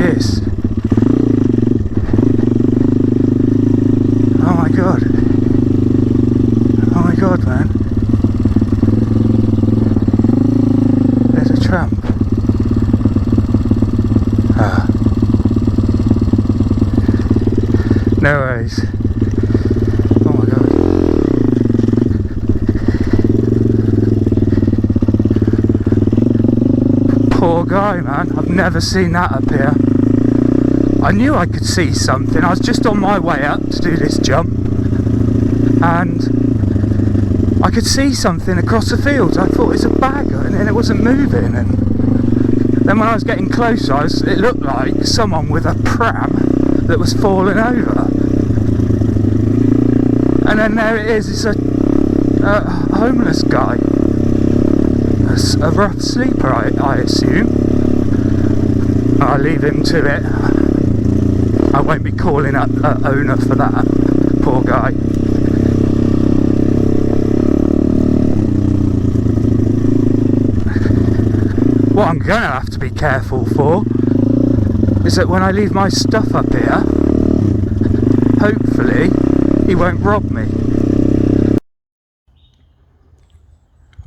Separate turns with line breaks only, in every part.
this? Oh my god. Oh my god, man. There's a tramp. Ah. No worries. Oh my god. Poor guy, man. I've never seen that up here. I knew I could see something. I was just on my way up to do this jump, and I could see something across the fields. I thought it was a bagger, and then it wasn't moving. And then when I was getting closer, it looked like someone with a pram that was falling over. And then there it is. It's a homeless guy, a rough sleeper, I assume. I'll leave him to it. I won't be calling up owner for that. Poor guy. What I'm gonna have to be careful for is that when I leave my stuff up here, hopefully he won't rob me.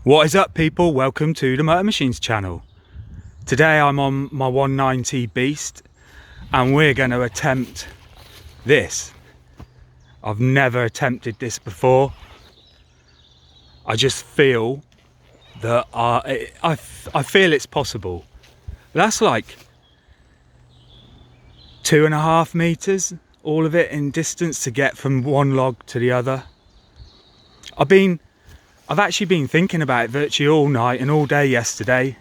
What is up, people? Welcome to the Motor Machines channel. Today I'm on my 190 Beast and we're going to attempt this. I've never attempted this before. I just feel that I feel it's possible. That's like 2.5 meters, all of it in distance to get from one log to the other. I've actually been thinking about it virtually all night and all day yesterday.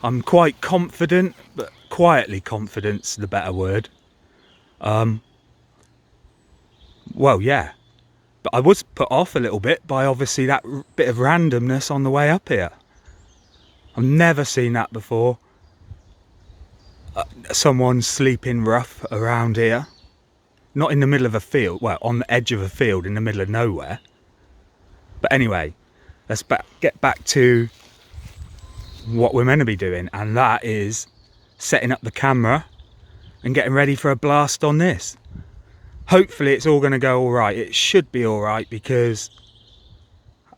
I'm quite confident, but quietly confident's the better word. Well, yeah. But I was put off a little bit by obviously that bit of randomness on the way up here. I've never seen that before. Someone sleeping rough around here. Not in the middle of a field, well, on the edge of a field in the middle of nowhere. But anyway, let's get back to what we're meant to be doing, and that is setting up the camera and getting ready for a blast on this. Hopefully it's all going to go all right. It should be all right, because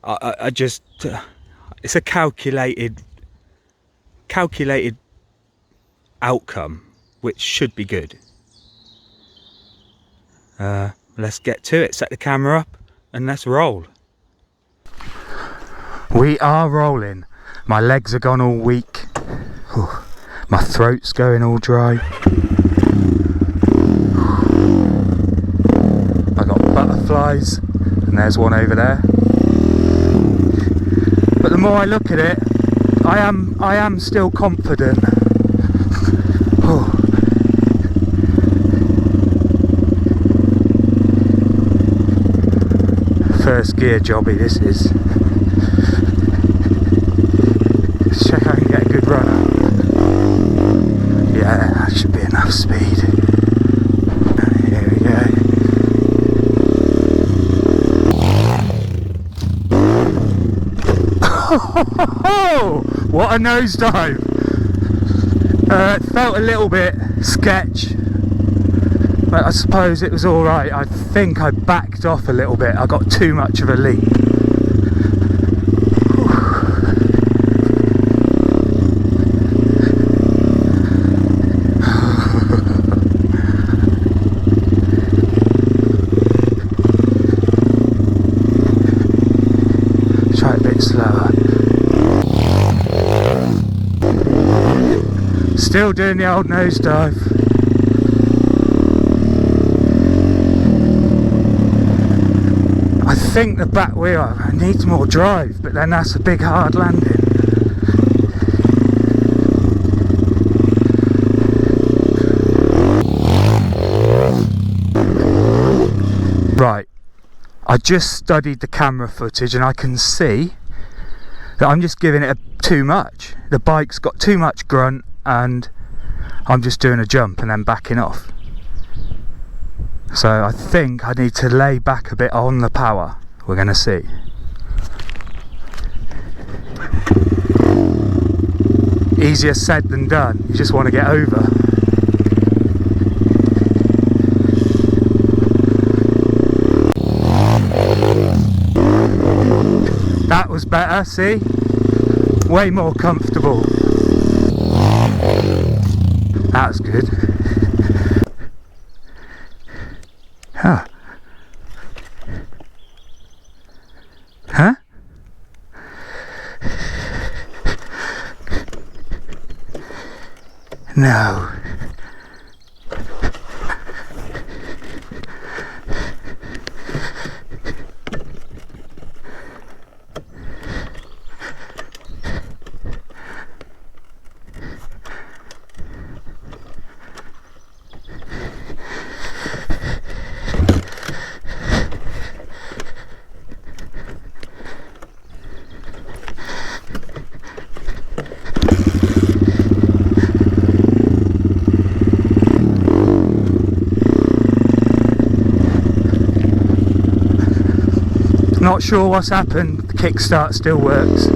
I just it's a calculated outcome, which should be good. Let's get to it. Set the camera up and let's roll. We are rolling. My legs are gone all weak. Whew. My throat's going all dry. I got butterflies, and there's one over there. But the more I look at it, I am still confident. Whew. First gear jobby this is. Let's check I can get a good run up. Yeah, that should be enough speed. Here we go. Oh, what a nosedive! It felt a little bit sketch, but I suppose it was alright. I think I backed off a little bit. I got too much of a leap. Try a bit slower. Still doing the old nosedive. I think the back wheel needs more drive, but then that's a big hard landing. Right, I just studied the camera footage and I can see that I'm just giving it too much. The bike's got too much grunt and I'm just doing a jump and then backing off. So I think I need to lay back a bit on the power. We're going to see. Easier said than done. You just want to get over. was better, see? Way more comfortable. That's good. Huh. Huh? No. Not sure what's happened, the kickstart still works.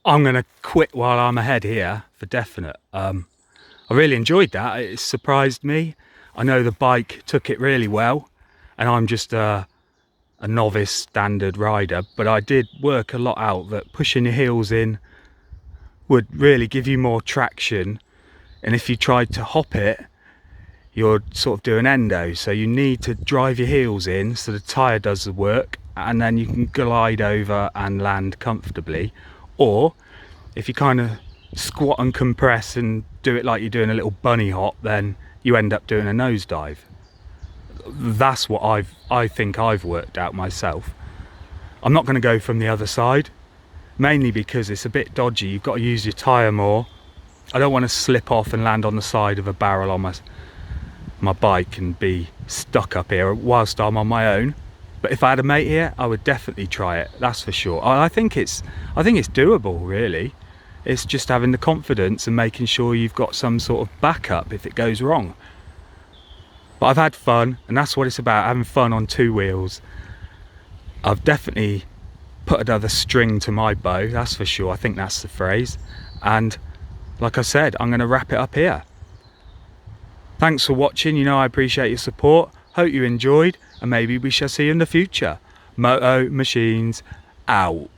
I'm going to quit while I'm ahead here for definite. I really enjoyed that. It surprised me. I know the bike took it really well, and I'm just a novice standard rider, but I did work a lot out that pushing your heels in would really give you more traction, and if you tried to hop it, you're sort of doing endo, so you need to drive your heels in so the tyre does the work, and then you can glide over and land comfortably. Or if you kind of squat and compress and do it like you're doing a little bunny hop, then you end up doing a nosedive. That's what I think I've worked out myself. I'm not going to go from the other side, mainly because it's a bit dodgy. You've got to use your tyre more. I don't want to slip off and land on the side of a barrel on my bike and be stuck up here whilst I'm on my own. But if I had a mate here, I would definitely try it, that's for sure. I think it's doable, really. It's just having the confidence and making sure you've got some sort of backup if it goes wrong. But I've had fun, and that's what it's about, having fun on two wheels. I've definitely put another string to my bow, that's for sure. I think that's the phrase. And like I said, I'm going to wrap it up here. Thanks for watching. You know I appreciate your support. Hope you enjoyed, and maybe we shall see you in the future. Moto Machines out.